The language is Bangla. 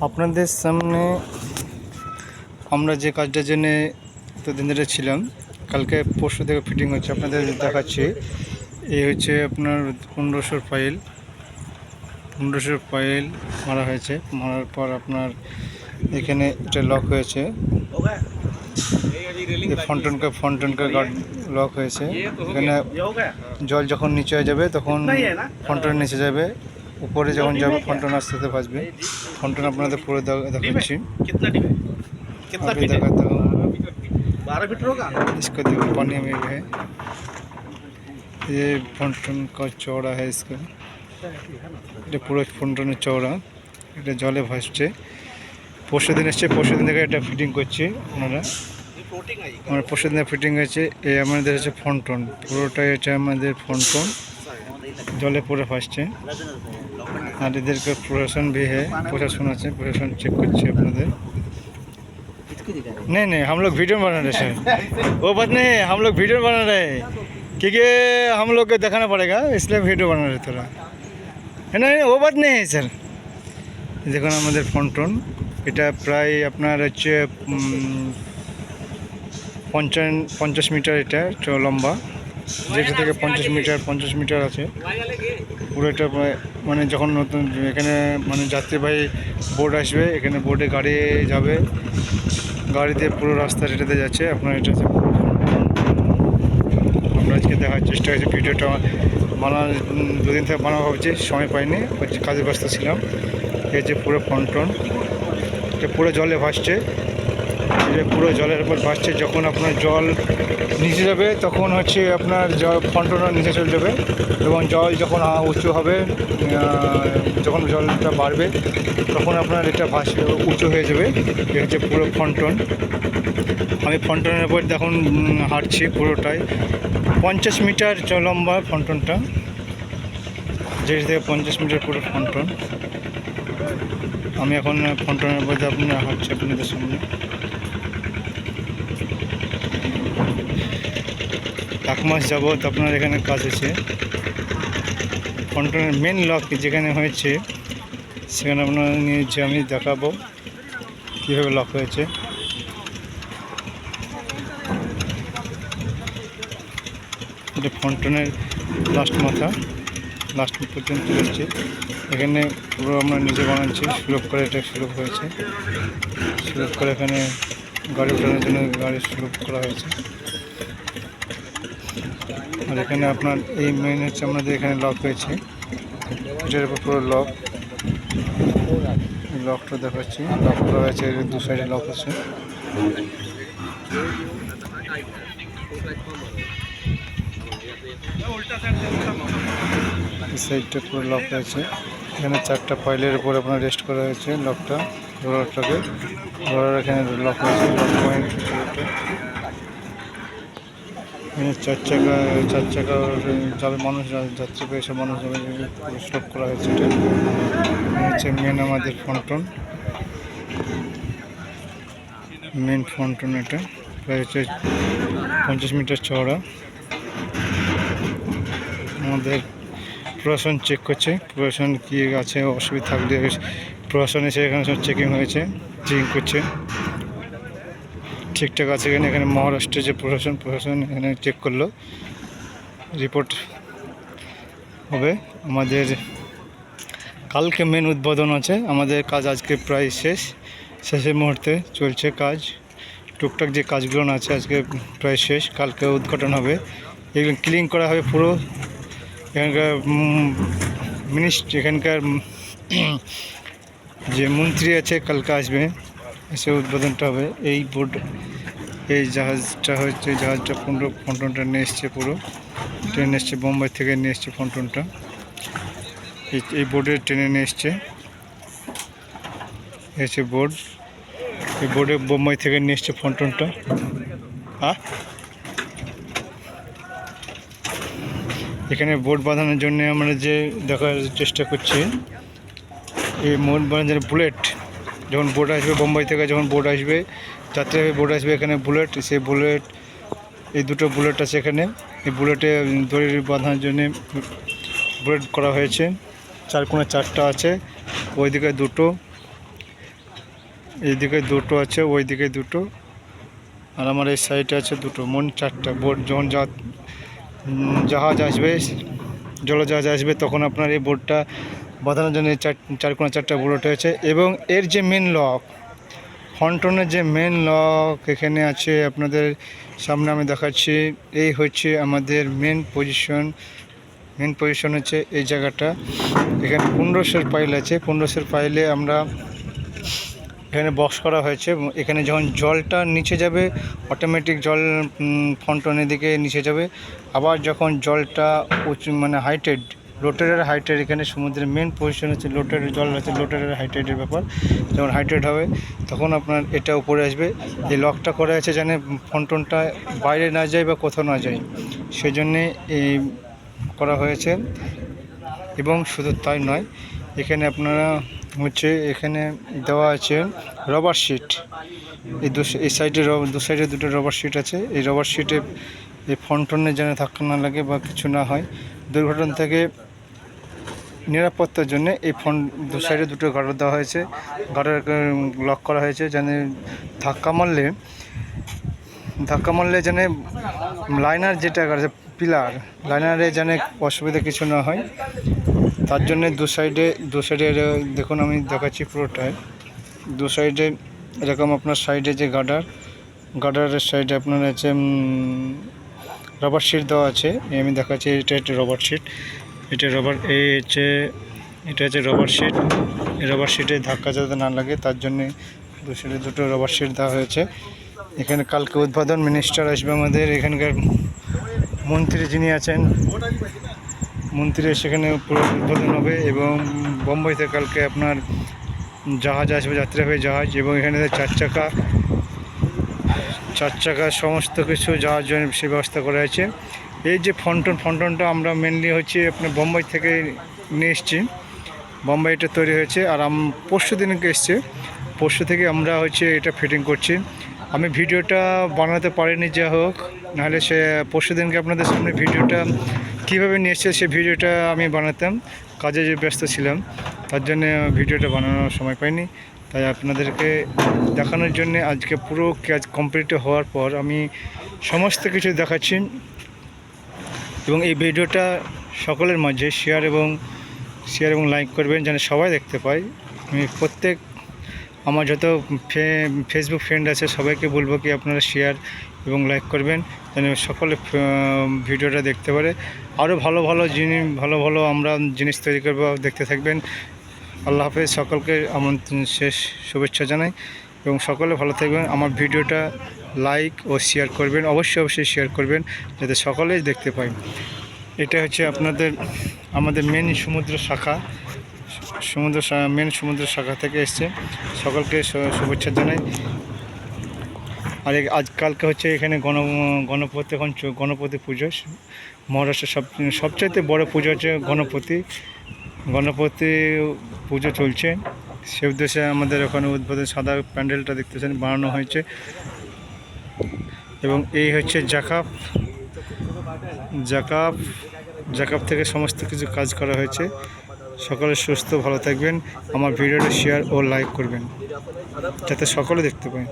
আপনাদের সামনে আমরা যে কাজটার জন্য এতদিন ধরে ছিলাম, কালকে পরশু থেকে ফিটিং হচ্ছে, আপনাদের দেখাচ্ছি। এই হচ্ছে আপনার 1500 পাইল মারা হয়েছে। মারার পর আপনার এখানে এটা লক হয়েছে, ফন্টনকে গার্ড লক হয়েছে। এখানে জল যখন নিচে হয়ে যাবে তখন ফন্টন নিচে যাবে, উপরে যখন যাবে ফন্টন আস্তে আস্তে ভাসবে। ফন্টন আপনাদের পুরো দেখাচ্ছি। अभी दिखाता हूँ, 12 फीट होगा। इसको देखो पानी में भी है। ये फंटन का चौड़ा है इसका, এটা পুরো ফন্টনের চওড়া। এটা জলে ভাসছে। পরশু দিন এসছে, পরশু দিন থেকে এটা ফিটিং করছি ওনারা। আমার পরশু দিনে ফিটিং হয়েছে। এই আমাদের হচ্ছে ফন্টন, পুরোটাই এটা আমাদের ফন্টন জলে পুরো ভাসছে। আর এদেরকে প্রশাসন भी है, প্রশাসন আছে, প্রশাসন চেক করছে আপনাদের। नहीं हम लोग वीडियो बना रहे सर, वो बात नहीं, हम लोग वीडियो बना रहे हैं क्योंकि हम लोग को दिखाना पड़ेगा, इसलिए वीडियो बना रहे थोड़ा, है ना। वो बात नहीं है सर। দেখুন আমাদের ফন্টন, এটা প্রায় আপনার হচ্ছে 50 মিটার এটা লম্বা, যেটা থেকে 50 মিটার আছে পুরো। এটা মানে যখন নতুন এখানে মানে যাত্রীবাহী বোট আসবে, এখানে বোটে গাড়ি যাবে, গাড়িতে পুরো রাস্তা যেটাতে যাচ্ছে আপনার। এটা আমরা আজকে দেখার চেষ্টা করছি, ভিডিওটা বানানোর দুদিন থেকে বানাবো ভাবছি, সময় পাইনি, কাজে ব্যস্ত ছিলাম। এই যে পুরো ফন্টন, এটা পুরো জলে ভাসছে, এটা পুরো জলের উপর ভাসছে। যখন আপনার জল নিচে যাবে তখন হচ্ছে আপনার ফন্টনটা নিচে চলে যাবে, এবং জল যখন উঁচু হবে, যখন জলটা বাড়বে তখন আপনার এটা ভাসবে, উঁচু হয়ে যাবে। এটা হচ্ছে পুরো ফন্টন। আমি ফন্টনের উপর এখন হাঁটছি, পুরোটাই 50 মিটার লম্বা ফন্টনটা, যেটা থেকে 50 মিটার পুরো ফন্টন। আমি এখন ফন্টনের উপর আপনার হাঁটছি আপনাদের সামনে। 1 মাস যাবত আপনার এখানে কাজ আছে। ফন্টনের মেন লক যেখানে হয়েছে সেখানে আপনার নিয়েছি, আমি দেখাবো কীভাবে লক হয়েছে। এটা ফন্টনের লাস্ট মাথা, লাস্ট পর্যন্ত এসছে। এখানে পুরো আমরা নিজে বানাচ্ছি, স্লোপ করে এটা স্লোপ হয়েছে, স্লোপ করে এখানে গাড়ি ওঠানোর জন্য গাড়ি স্লোপ করা হয়েছে। আর এখানে আপনার এই মেন হচ্ছে আমাদের এখানে লক হয়েছে, এটার উপর পুরো লক, লকটা দেখাচ্ছি। লক করা হয়েছে, এর দু সাইডে লক আছে। এই সাইডটা পুরো লক হয়েছে। এখানে 4টা পাইলের উপর আপনার রেস্ট করা হয়েছে লকটা, রোলারটাকে। রোলার এখানে লক হয়েছে, লক পয়েন্ট। এখানে 4 চাকা যাবে মানুষ, যাত্রী পেয়ে এসব মানুষ যাবে, স্টপ করা হয়েছে। এটা হচ্ছে মেন আমাদের ফন্টন, মেন ফন্টন। এটা প্রায় হচ্ছে 50 মিটার চওড়া। আমাদের প্রশাসন চেক করছে, প্রশাসন কী আছে অসুবিধা থাকলে প্রশাসন এসে এখানে সব চেকিং হয়েছে, চেকিং করছে ঠিকঠাক আছে কিনা। এখানে মহারাষ্ট্রের যে প্রশাসন এখানে চেক করলো, রিপোর্ট হবে। আমাদের কালকে মেন উদ্বোধন আছে। আমাদের কাজ আজকে প্রায় শেষের মুহূর্তে চলছে কাজ। টুকটাক যে কাজগুলো আছে আজকে প্রায় শেষ, কালকে উদ্ঘাটন হবে। এগুলো ক্লিন করা হবে পুরো। এখানকার এখানকার যে মন্ত্রী আছে কালকে আসবে, এসে উদ্বোধনটা হবে। এই বোর্ড, এই জাহাজটা হচ্ছে, জাহাজটা ফন্টনটা নিয়ে এসছে, পুরো ট্রেন এসছে, বোম্বাই থেকে নিয়ে এসছে ফন্টনটা। এই বোর্ডে ট্রেনে নিয়ে এসছে, এসে বোর্ড, এই বোর্ডে বোম্বাই থেকে নিয়ে এসছে ফন্টনটা। এখানে বোট বাঁধানোর জন্য আমরা যে দেখার চেষ্টা করছি, এই বোট বাঁধানোর বুলেট, যখন বোট আসবে বোম্বাই থেকে, যখন বোট আসবে, যাত্রী বোট আসবে, এখানে বুলেট, সেই বুলেট, এই দুটো বুলেট আছে এখানে। এই বুলেটে দড়ি বাঁধানোর জন্য বুলেট করা হয়েছে। 4 কোণে 4টা আছে, ওইদিকে 2টো, এইদিকে দুটো আছে, ওইদিকে দুটো, আর আমার এই সাইডে আছে দুটো, মোট 4টা বোট। যখন জাহাজ আসবে, জলজাহাজ আসবে, তখন আপনার এই বোটটা বাঁধানোর জন্য চার কোণা 4টা বোট হয়েছে। এবং এর যে মেন লক, ফন্টনের যে মেন লক এখানে আছে আপনাদের সামনে আমি দেখাচ্ছি। এই হচ্ছে আমাদের মেন পজিশন হচ্ছে এই জায়গাটা। এখানে 1500 পাইল আছে, 1500 পাইলে আমরা এখানে বক্স করা হয়েছে। এখানে যখন জলটা নিচে যাবে, অটোমেটিক জল ফন্টনের দিকে নিচে যাবে। আবার যখন জলটা উঁচু মানে হাইটেড, লোটারের হাইটেড, এখানে সমুদ্রের মেন পজিশন হচ্ছে লোটারের জল আছে, লোটারের হাইটেডের ব্যাপার। যখন হাইটেড হবে তখন আপনার এটা উপরে আসবে। এই লকটা করা আছে যেন ফন্টনটা বাইরে না যায় বা কোথাও না যায়, সেই জন্যে এই করা হয়েছে। এবং শুধু তাই নয়, এখানে আপনারা হচ্ছে এখানে দেওয়া আছে রবার শিট। এই সাইডে দু সাইডে দুটো রবার শিট আছে। এই রবার শিটে এই ফন্টনে যেন ধাক্কা না লাগে বা কিছু না হয়, দুর্ঘটনা থেকে নিরাপত্তার জন্য এই দু সাইডে দুটো গার্ডার দেওয়া হয়েছে। গার্ডার লক করা হয়েছে যেন ধাক্কা মারলে যেন লাইনার যেটা পিলার, লাইনারে যেন অসুবিধা কিছু না হয়, তার জন্য দু সাইডে দেখুন আমি দেখাচ্ছি পুরোটায়। দু সাইডে এরকম আপনার সাইডে যে গার্ডারের সাইডে আপনার আছে রবার শিট দেওয়া আছে। আমি দেখাচ্ছি, এটা একটা রবার শিট, এটা হচ্ছে রবার শিট। এই রবার শিটে ধাক্কা যাতে না লাগে তার জন্যে দু সাইডে দুটো রবার শিট দেওয়া হয়েছে। এখানে কালকে উদ্বোধন, মিনিস্টার আসবে আমাদের এখানকার মন্ত্রী যিনি আছেন, মন্ত্রী সেখানে পুরো উদ্বোধন হবে। এবং বোম্বাই থেকে কালকে আপনার জাহাজ আসবে, যাত্রী হবে জাহাজ। এবং এখানে 4 চাকা সমস্ত কিছু যাওয়ার জন্য সে ব্যবস্থা করা হয়েছে। এই যে ফন্টনটা আমরা মেনলি হচ্ছে আপনার বোম্বাই থেকে নিয়ে এসেছি, বোম্বাই এটা তৈরি হয়েছে। আর পরশু দিনকে এসছে, পরশু থেকে আমরা হচ্ছে এটা ফিটিং করছি। আমি ভিডিওটা বানাতে পারিনি, যা হোক, নাহলে সে পরশু দিনকে আপনাদের সামনে ভিডিওটা কীভাবে নিয়ে এসছে সে ভিডিওটা আমি বানাতাম। কাজে যে ব্যস্ত ছিলাম তার জন্য ভিডিওটা বানানোর সময় পাইনি, তাই আপনাদেরকে দেখানোর জন্য আজকে পুরো কাজ কমপ্লিট হওয়ার পর আমি সমস্ত কিছু দেখাচ্ছি। এবং এই ভিডিওটা সকলের মাঝে শেয়ার এবং লাইক করবেন যেন সবাই দেখতে পায়। আমি আমার যত ফেসবুক ফ্রেন্ড আছে সবাইকে বলবো কি আপনারা শেয়ার এবং লাইক করবেন যেন সকলে ভিডিওটা দেখতে পারে। আরও ভালো ভালো আমরা জিনিস তৈরি করবো, দেখতে থাকবেন। আল্লাহ হাফেজ, সকলকে শেষ শুভেচ্ছা জানাই এবং সকলে ভালো থাকবেন। আমার ভিডিওটা লাইক ও শেয়ার করবেন, অবশ্যই শেয়ার করবেন যাতে সকলেই দেখতে পাই। এটা হচ্ছে আমাদের মেন সমুদ্র শাখা থেকে এসছে। সকলকে শুভেচ্ছা জানাই। আর আজকালকে হচ্ছে এখানে গণপতি, এখন গণপতি পুজো, মহারাষ্ট্রের সবচাইতে বড় পুজো হচ্ছে গণপতি পুজো চলছে। সে উদ্দেশ্যে আমাদের ওখানে উদ্বোধন সাদা প্যান্ডেলটা দেখতেছেন বানানো হয়েছে। এবং এই হচ্ছে জাকাপ থেকে সমস্ত কিছু কাজ করা হয়েছে। সকলে সুস্থ ভালো থাকবেন। আমার ভিডিওটা শেয়ার ও লাইক করবেন যাতে সকলে দেখতে পায়।